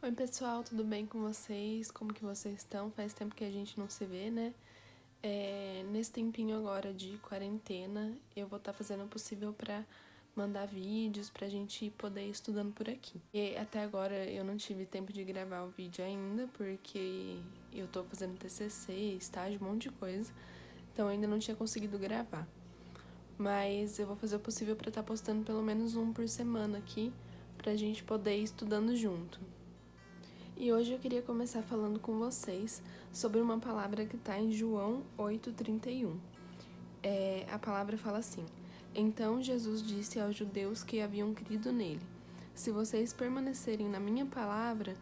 Oi pessoal, tudo bem com vocês? Como que vocês estão? Faz tempo que a gente não se vê, né? Nesse tempinho agora de quarentena, eu vou estar fazendo o possível para mandar vídeos pra gente poder ir estudando por aqui. E até agora eu não tive tempo de gravar o vídeo ainda, porque eu tô fazendo TCC, estágio, um monte de coisa, então eu ainda não tinha conseguido gravar. Mas eu vou fazer o possível para estar postando pelo menos um por semana aqui, pra gente poder ir estudando junto. E hoje eu queria começar falando com vocês sobre uma palavra que está em João 8,31. A palavra fala assim: Então Jesus disse aos judeus que haviam crido nele: Se vocês permanecerem na minha palavra,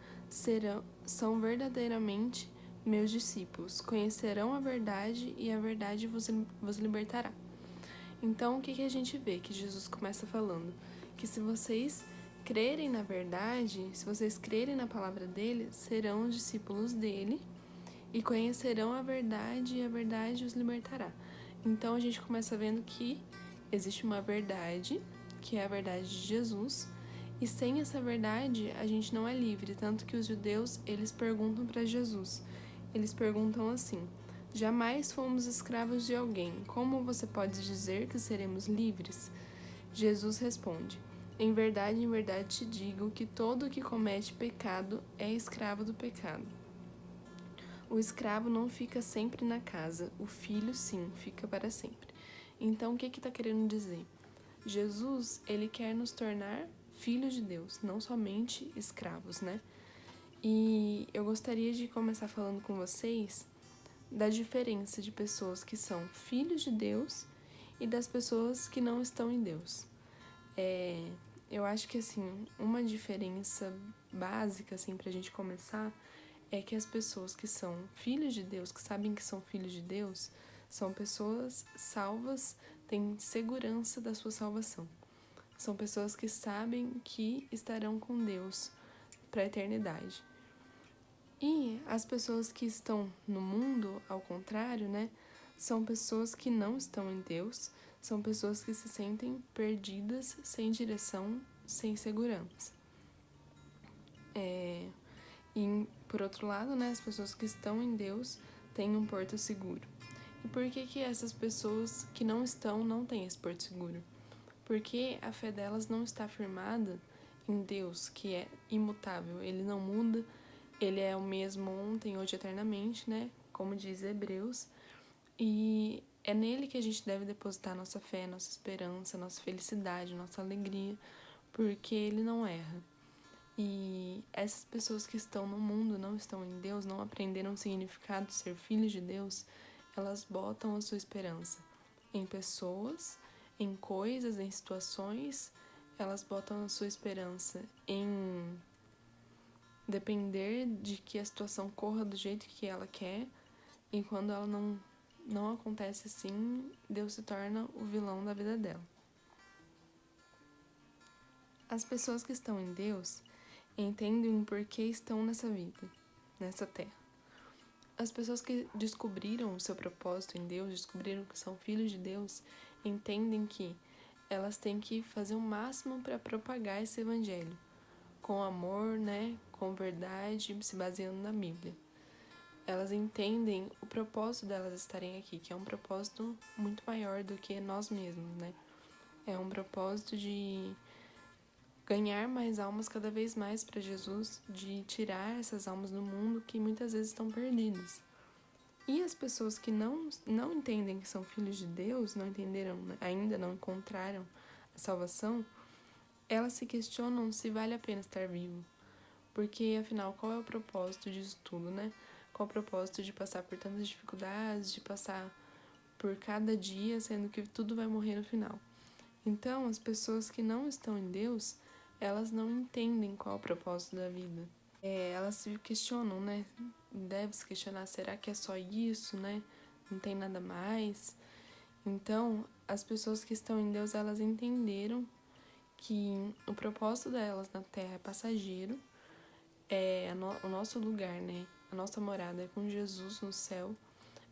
são verdadeiramente meus discípulos, conhecerão a verdade e a verdade vos libertará. Então, o que a gente vê? Que Jesus começa falando que se vocês crerem na verdade, se vocês crerem na palavra dele, serão os discípulos dele e conhecerão a verdade e a verdade os libertará. Então, a gente começa vendo que existe uma verdade, que é a verdade de Jesus, e sem essa verdade, a gente não é livre. Tanto que os judeus, eles perguntam para Jesus. Eles perguntam assim: Jamais fomos escravos de alguém. Como você pode dizer que seremos livres? Jesus responde: em verdade te digo que todo o que comete pecado é escravo do pecado. O escravo não fica sempre na casa, o filho sim, fica para sempre. Então, o que está querendo dizer? Jesus, ele quer nos tornar filhos de Deus, não somente escravos, né? E eu gostaria de começar falando com vocês da diferença de pessoas que são filhos de Deus e das pessoas que não estão em Deus. Eu acho que, assim, uma diferença básica, assim, pra gente começar, é que as pessoas que são filhos de Deus, que sabem que são filhos de Deus, são pessoas salvas, têm segurança da sua salvação. São pessoas que sabem que estarão com Deus para a eternidade. E as pessoas que estão no mundo, ao contrário, né, são pessoas que não estão em Deus, são pessoas que se sentem perdidas, sem direção, sem segurança. E, por outro lado, né, as pessoas que estão em Deus têm um porto seguro. E por que essas pessoas que não têm esse porto seguro? Porque a fé delas não está firmada em Deus, que é imutável, ele não muda, ele é o mesmo ontem, hoje, eternamente, né? Como diz Hebreus. E é nele que a gente deve depositar nossa fé, nossa esperança, nossa felicidade, nossa alegria, porque ele não erra. E essas pessoas que estão no mundo, não estão em Deus, não aprenderam o significado de ser filhos de Deus, elas botam a sua esperança em pessoas, em coisas, em situações, elas botam a sua esperança em depender de que a situação corra do jeito que ela quer, e quando ela não acontece assim, Deus se torna o vilão da vida dela. As pessoas que estão em Deus entendem o porquê estão nessa vida, nessa terra. As pessoas que descobriram o seu propósito em Deus, descobriram que são filhos de Deus, entendem que elas têm que fazer o máximo para propagar esse evangelho, com amor, né, com verdade, se baseando na Bíblia. Elas entendem o propósito delas estarem aqui, que é um propósito muito maior do que nós mesmos, né? É um propósito de ganhar mais almas cada vez mais para Jesus, de tirar essas almas do mundo que muitas vezes estão perdidas. E as pessoas que não entendem que são filhos de Deus, não entenderam, ainda não encontraram a salvação, elas se questionam se vale a pena estar vivo. Porque, afinal, qual é o propósito disso tudo, né? Qual é o propósito de passar por tantas dificuldades, de passar por cada dia, sendo que tudo vai morrer no final. Então, as pessoas que não estão em Deus, elas não entendem qual é o propósito da vida. Elas se questionam, né? Deve se questionar, será que é só isso, né? Não tem nada mais? Então, as pessoas que estão em Deus, elas entenderam que o propósito delas na Terra é passageiro, o nosso lugar, né? A nossa morada é com Jesus no céu.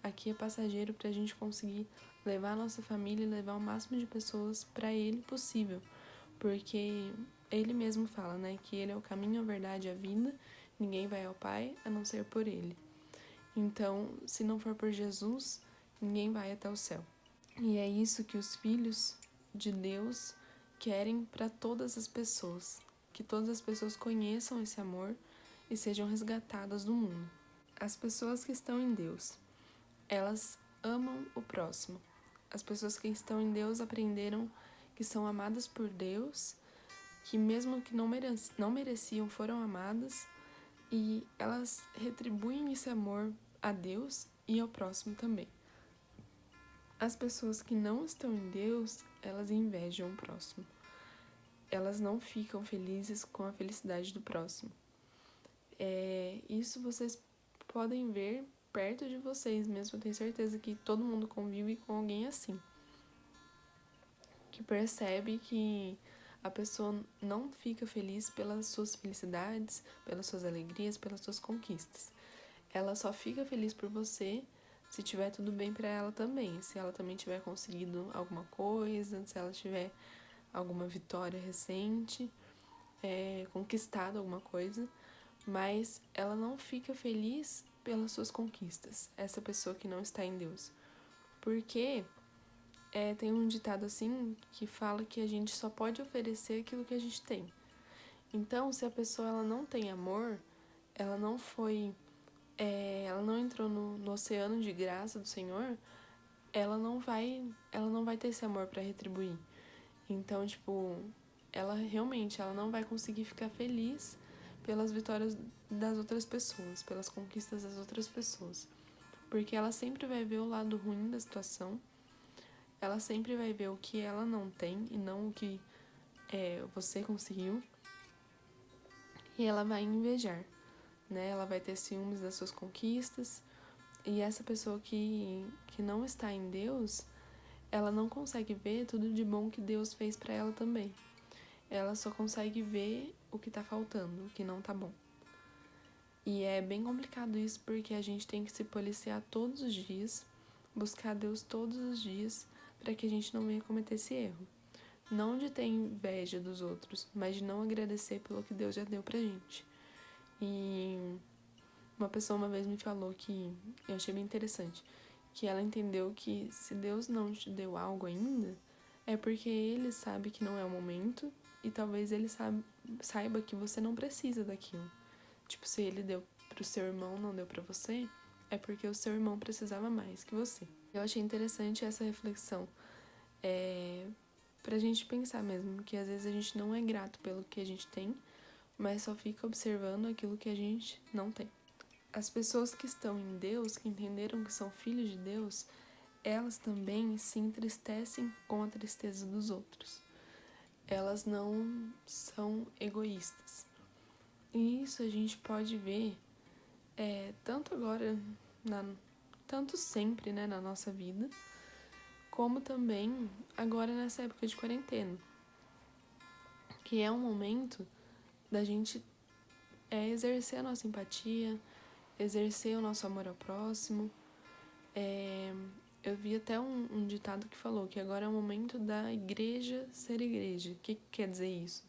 Aqui é passageiro para a gente conseguir levar a nossa família e levar o máximo de pessoas para Ele possível. Porque Ele mesmo fala, né? Que Ele é o caminho, a verdade e a vida. Ninguém vai ao Pai a não ser por Ele. Então, se não for por Jesus, ninguém vai até o céu. E é isso que os filhos de Deus querem para todas as pessoas. Que todas as pessoas conheçam esse amor e sejam resgatadas do mundo. As pessoas que estão em Deus, elas amam o próximo. As pessoas que estão em Deus aprenderam que são amadas por Deus, que mesmo que não mereciam, foram amadas, e elas retribuem esse amor a Deus e ao próximo também. As pessoas que não estão em Deus, elas invejam o próximo. Elas não ficam felizes com a felicidade do próximo. Isso vocês podem ver perto de vocês mesmo. Eu tenho certeza que todo mundo convive com alguém assim, que percebe que a pessoa não fica feliz pelas suas felicidades, pelas suas alegrias, pelas suas conquistas. Ela só fica feliz por você se tiver tudo bem para ela também, se ela também tiver conseguido alguma coisa, se ela tiver alguma vitória recente, conquistado alguma coisa, mas ela não fica feliz pelas suas conquistas, essa pessoa que não está em Deus. Porque tem um ditado assim que fala que a gente só pode oferecer aquilo que a gente tem. Então, se a pessoa ela não tem amor, ela não foi, ela não entrou no oceano de graça do Senhor, ela não vai ter esse amor para retribuir. Então, tipo, ela realmente ela não vai conseguir ficar feliz pelas vitórias das outras pessoas, pelas conquistas das outras pessoas. Porque ela sempre vai ver o lado ruim da situação, ela sempre vai ver o que ela não tem e não o que você conseguiu, e ela vai invejar, né? Ela vai ter ciúmes das suas conquistas, e essa pessoa que não está em Deus, ela não consegue ver tudo de bom que Deus fez para ela também. Ela só consegue ver o que tá faltando, o que não tá bom. E é bem complicado isso, porque a gente tem que se policiar todos os dias, buscar Deus todos os dias, para que a gente não venha cometer esse erro. Não de ter inveja dos outros, mas de não agradecer pelo que Deus já deu pra gente. E uma pessoa uma vez me falou que eu achei bem interessante, que ela entendeu que se Deus não te deu algo ainda, é porque Ele sabe que não é o momento e talvez Ele saiba que você não precisa daquilo. Tipo, se Ele deu pro seu irmão, não deu pra você, é porque o seu irmão precisava mais que você. Eu achei interessante essa reflexão, pra gente pensar mesmo, que às vezes a gente não é grato pelo que a gente tem, mas só fica observando aquilo que a gente não tem. As pessoas que estão em Deus, que entenderam que são filhos de Deus, elas também se entristecem com a tristeza dos outros. Elas não são egoístas. E isso a gente pode ver tanto agora, tanto sempre, né, na nossa vida, como também agora nessa época de quarentena, que é um momento da gente exercer a nossa empatia, exercer o nosso amor ao próximo. Eu vi até um ditado que falou que agora é o momento da igreja ser igreja. O que quer dizer isso?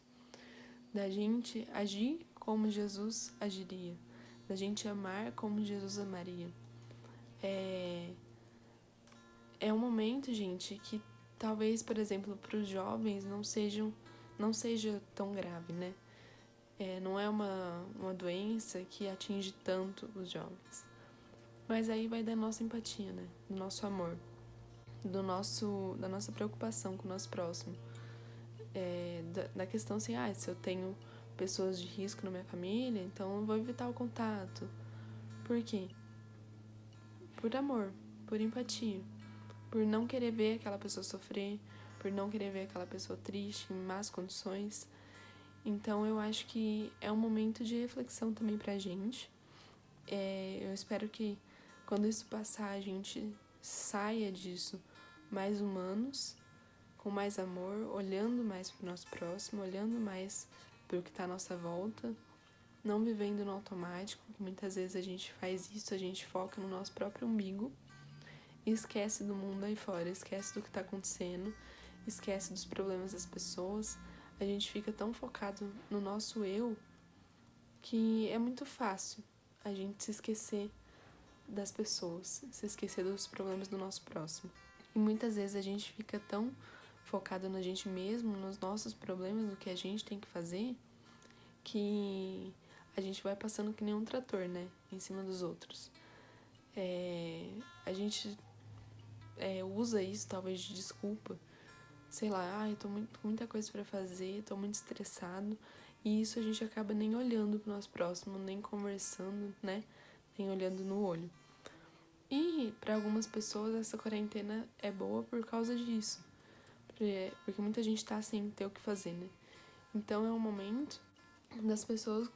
Da gente agir como Jesus agiria, da gente amar como Jesus amaria. É um momento, gente, que talvez, por exemplo, para os jovens não seja tão grave, né? Não é uma doença que atinge tanto os jovens. Mas aí vai da nossa empatia, né? Do nosso amor, da nossa preocupação com o nosso próximo. Da questão assim, se eu tenho pessoas de risco na minha família, então eu vou evitar o contato. Por quê? Por amor, por empatia, por não querer ver aquela pessoa sofrer, por não querer ver aquela pessoa triste, em más condições. Então eu acho que é um momento de reflexão também pra gente. Eu espero que quando isso passar a gente saia disso mais humanos, com mais amor, olhando mais pro nosso próximo, olhando mais pro que tá à nossa volta, não vivendo no automático, que muitas vezes a gente faz isso, a gente foca no nosso próprio umbigo e esquece do mundo aí fora, esquece do que tá acontecendo, esquece dos problemas das pessoas. A gente fica tão focado no nosso eu que é muito fácil a gente se esquecer das pessoas, se esquecer dos problemas do nosso próximo. E muitas vezes a gente fica tão focado na gente mesmo, nos nossos problemas, no que a gente tem que fazer, que a gente vai passando que nem um trator, né, em cima dos outros. A gente usa isso talvez de desculpa, sei lá, eu tô com muita coisa pra fazer, tô muito estressado, e isso a gente acaba nem olhando pro nosso próximo, nem conversando, né, nem olhando no olho. E para algumas pessoas essa quarentena é boa por causa disso, porque muita gente tá sem ter o que fazer, né. Então é um momento das pessoas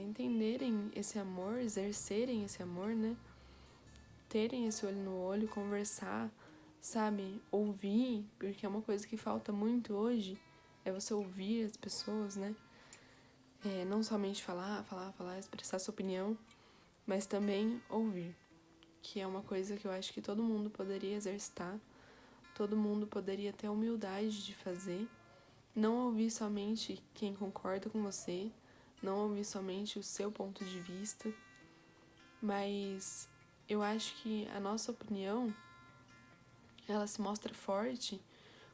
entenderem esse amor, exercerem esse amor, né, terem esse olho no olho, conversar, sabe, ouvir, porque é uma coisa que falta muito hoje, é você ouvir as pessoas, né, não somente falar, expressar sua opinião, mas também ouvir, que é uma coisa que eu acho que todo mundo poderia exercitar, todo mundo poderia ter a humildade de fazer, não ouvir somente quem concorda com você, não ouvir somente o seu ponto de vista, mas eu acho que a nossa opinião, ela se mostra forte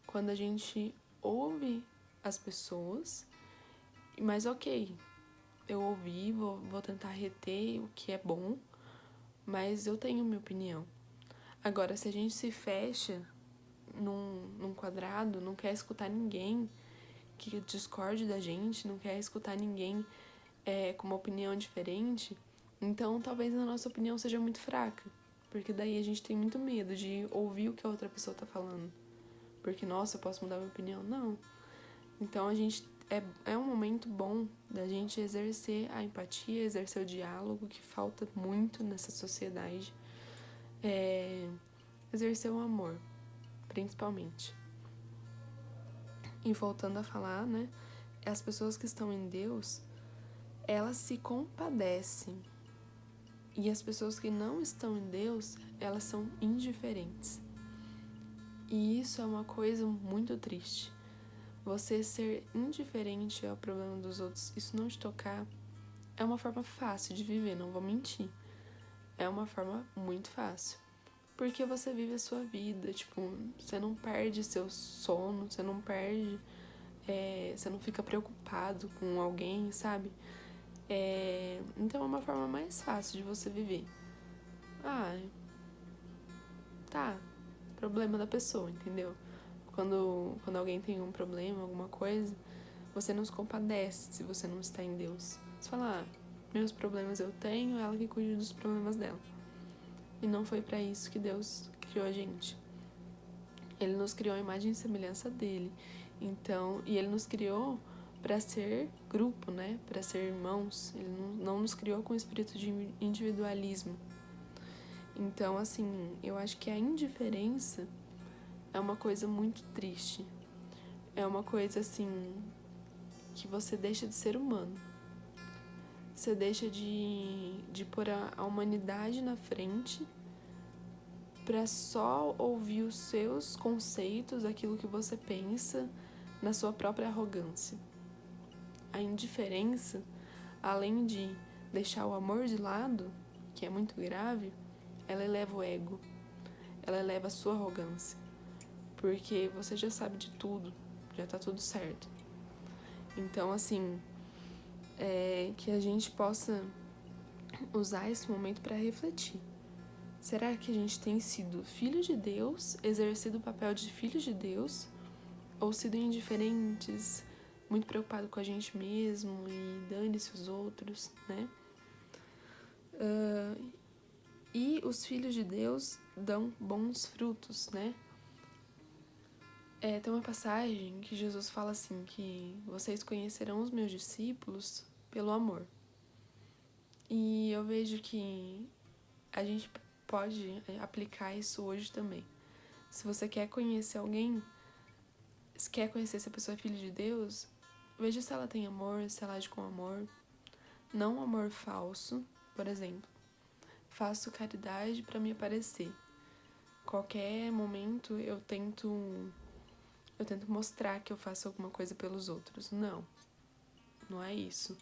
quando a gente ouve as pessoas, mas ok, eu ouvi, vou tentar reter o que é bom, mas eu tenho minha opinião. Agora, se a gente se fecha num quadrado, não quer escutar ninguém que discorde da gente, não quer escutar ninguém com uma opinião diferente, então talvez a nossa opinião seja muito fraca, porque daí a gente tem muito medo de ouvir o que a outra pessoa tá falando, porque, nossa, eu posso mudar minha opinião? Não. Então a gente é um momento bom da gente exercer a empatia, exercer o diálogo, que falta muito nessa sociedade, exercer o amor, principalmente. E voltando a falar, né, as pessoas que estão em Deus, elas se compadecem. E as pessoas que não estão em Deus, elas são indiferentes. E isso é uma coisa muito triste. Você ser indiferente ao problema dos outros, isso não te tocar, é uma forma fácil de viver, não vou mentir. É uma forma muito fácil. Porque você vive a sua vida, tipo, você não perde seu sono, você não perde, você não fica preocupado com alguém, sabe? Então é uma forma mais fácil de você viver. Ah, tá, problema da pessoa, entendeu? Quando alguém tem um problema, alguma coisa, você não se compadece se você não está em Deus. Você fala, meus problemas eu tenho, ela que cuide dos problemas dela. E não foi para isso que Deus criou a gente. Ele nos criou a imagem e semelhança dele. Então, e ele nos criou para ser grupo, né? Para ser irmãos. Ele não nos criou com espírito de individualismo. Então, assim, eu acho que a indiferença é uma coisa muito triste. É uma coisa, assim, que você deixa de ser humano. Você deixa de pôr a humanidade na frente para só ouvir os seus conceitos, aquilo que você pensa, na sua própria arrogância. A indiferença, além de deixar o amor de lado, que é muito grave, ela eleva o ego, ela eleva a sua arrogância, porque você já sabe de tudo, já tá tudo certo. Então, assim, que a gente possa usar esse momento para refletir. Será que a gente tem sido filho de Deus, exercido o papel de filho de Deus, ou sido indiferentes, muito preocupado com a gente mesmo e dane-se os outros, né? E os filhos de Deus dão bons frutos, né? Tem uma passagem que Jesus fala assim, que vocês conhecerão os meus discípulos pelo amor. E eu vejo que a gente pode aplicar isso hoje também. Se você quer conhecer alguém, se quer conhecer se a pessoa é filha de Deus, veja se ela tem amor, se ela age com amor. Não um amor falso, por exemplo. Faço caridade para me aparecer. Qualquer momento eu tento mostrar que eu faço alguma coisa pelos outros. Não é isso.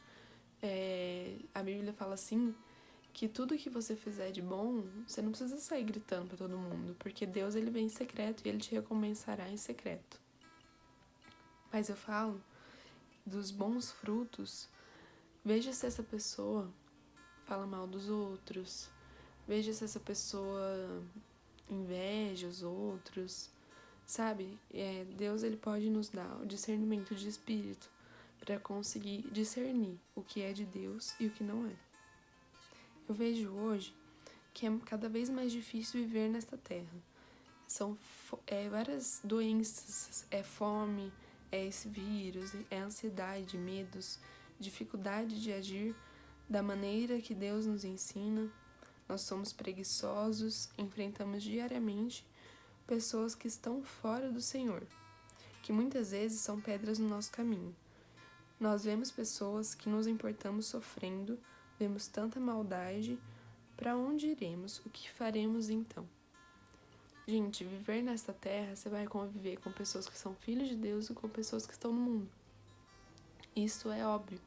A Bíblia fala assim, que tudo que você fizer de bom, você não precisa sair gritando pra todo mundo, porque Deus, ele vem em secreto e ele te recompensará em secreto. Mas eu falo dos bons frutos. Veja se essa pessoa fala mal dos outros, veja se essa pessoa inveja os outros, sabe? Deus, ele pode nos dar o discernimento de espírito para conseguir discernir o que é de Deus e o que não é. Eu vejo hoje que é cada vez mais difícil viver nesta terra. São várias doenças, fome, esse vírus, ansiedade, medos, dificuldade de agir da maneira que Deus nos ensina. Nós somos preguiçosos, enfrentamos diariamente pessoas que estão fora do Senhor, que muitas vezes são pedras no nosso caminho. Nós vemos pessoas que nos importamos sofrendo, vemos tanta maldade. Para onde iremos? O que faremos então? Gente, viver nesta terra, você vai conviver com pessoas que são filhos de Deus e com pessoas que estão no mundo. Isso é óbvio.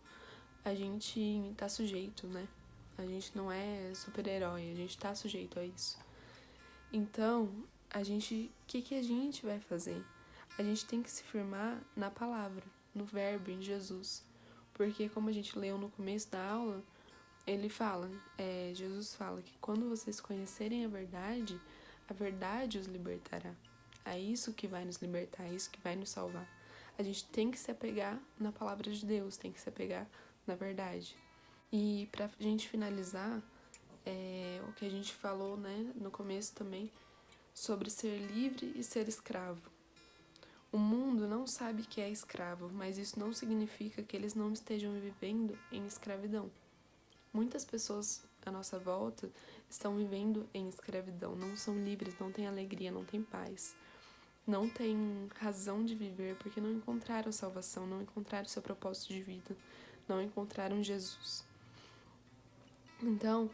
A gente tá sujeito, né? A gente não é super-herói, a gente tá sujeito a isso. Então, o que a gente vai fazer? A gente tem que se firmar na palavra, no verbo, em Jesus. Porque como a gente leu no começo da aula, Jesus fala que quando vocês conhecerem a verdade os libertará. É isso que vai nos libertar, é isso que vai nos salvar. A gente tem que se apegar na palavra de Deus, tem que se apegar na verdade. E pra gente finalizar, o que a gente falou, né, no começo também, sobre ser livre e ser escravo. O mundo não sabe que é escravo, mas isso não significa que eles não estejam vivendo em escravidão. Muitas pessoas à nossa volta estão vivendo em escravidão, não são livres, não têm alegria, não têm paz, não têm razão de viver porque não encontraram salvação, não encontraram seu propósito de vida, não encontraram Jesus. Então,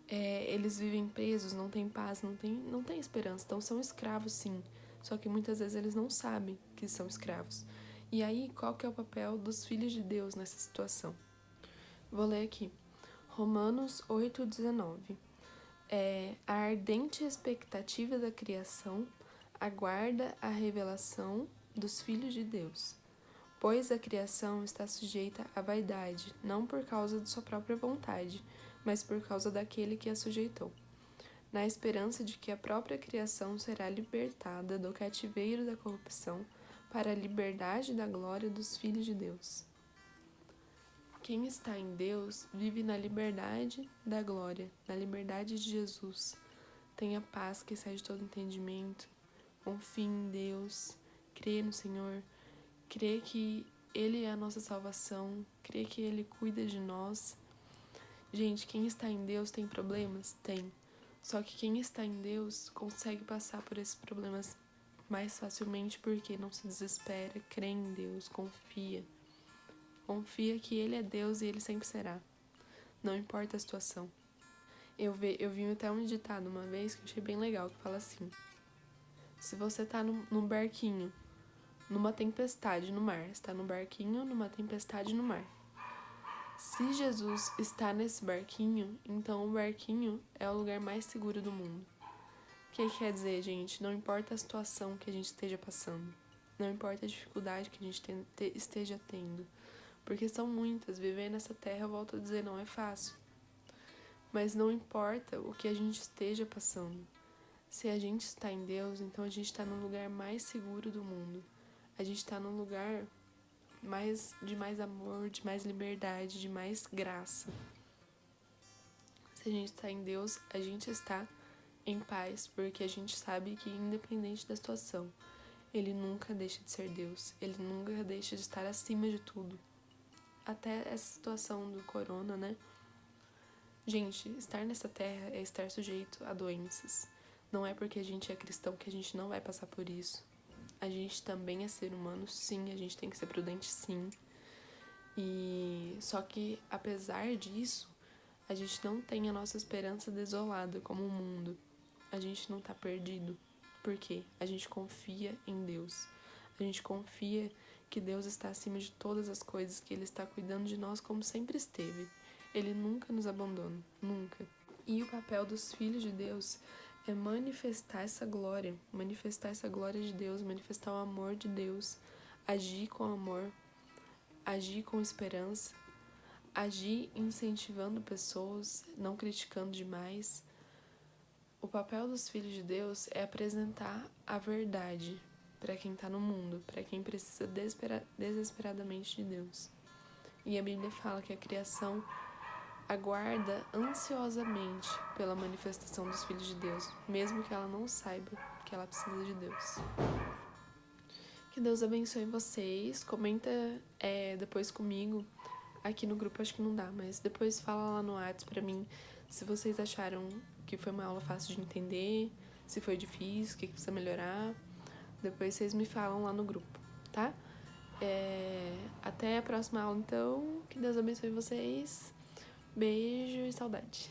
eles vivem presos, não têm paz, não têm esperança, então são escravos sim, só que muitas vezes eles não sabem que são escravos. E aí, qual que é o papel dos filhos de Deus nessa situação? Vou ler aqui. Romanos 8,19. A ardente expectativa da criação aguarda a revelação dos filhos de Deus, pois a criação está sujeita à vaidade, não por causa de sua própria vontade, mas por causa daquele que a sujeitou, na esperança de que a própria criação será libertada do cativeiro da corrupção para a liberdade da glória dos filhos de Deus. Quem está em Deus vive na liberdade da glória, na liberdade de Jesus. Tenha paz que sai de todo entendimento. Confie em Deus. Crê no Senhor. Crê que Ele é a nossa salvação. Crê que Ele cuida de nós. Gente, quem está em Deus tem problemas? Tem. Só que quem está em Deus consegue passar por esses problemas mais facilmente porque não se desespera, crê em Deus, confia. Confia que Ele é Deus e Ele sempre será. Não importa a situação. Eu vi até um ditado uma vez que eu achei bem legal, que fala assim: se você tá num barquinho, numa tempestade no mar, está num barquinho, numa tempestade no mar. Se Jesus está nesse barquinho, então o barquinho é o lugar mais seguro do mundo. O que quer dizer, gente? Não importa a situação que a gente esteja passando. Não importa a dificuldade que a gente esteja tendo. Porque são muitas. Viver nessa terra, eu volto a dizer, não é fácil. Mas não importa o que a gente esteja passando. Se a gente está em Deus, então a gente está no lugar mais seguro do mundo. A gente está num lugar de mais amor, de mais liberdade, de mais graça. Se a gente está em Deus, a gente está em paz, porque a gente sabe que independente da situação, Ele nunca deixa de ser Deus. Ele nunca deixa de estar acima de tudo. Até essa situação do corona, né? Gente, estar nessa terra é estar sujeito a doenças. Não é porque a gente é cristão que a gente não vai passar por isso. A gente também é ser humano, sim, a gente tem que ser prudente, sim. E só que, apesar disso, a gente não tem a nossa esperança desolada como o mundo. A gente não tá perdido. Por quê? A gente confia em Deus. A gente confia que Deus está acima de todas as coisas, que Ele está cuidando de nós como sempre esteve. Ele nunca nos abandona, nunca. E o papel dos filhos de Deus é manifestar essa glória de Deus, manifestar o amor de Deus, agir com amor, agir com esperança, agir incentivando pessoas, não criticando demais. O papel dos filhos de Deus é apresentar a verdade para quem está no mundo, para quem precisa desesperadamente de Deus. E a Bíblia fala que a criação aguarda ansiosamente pela manifestação dos filhos de Deus, mesmo que ela não saiba que ela precisa de Deus. Que Deus abençoe vocês. Comenta depois comigo. Aqui no grupo acho que não dá, mas depois fala lá no WhatsApp pra mim se vocês acharam que foi uma aula fácil de entender, se foi difícil, o que precisa melhorar. Depois vocês me falam lá no grupo, tá? Até a próxima aula, então. Que Deus abençoe vocês. Beijo e saudade.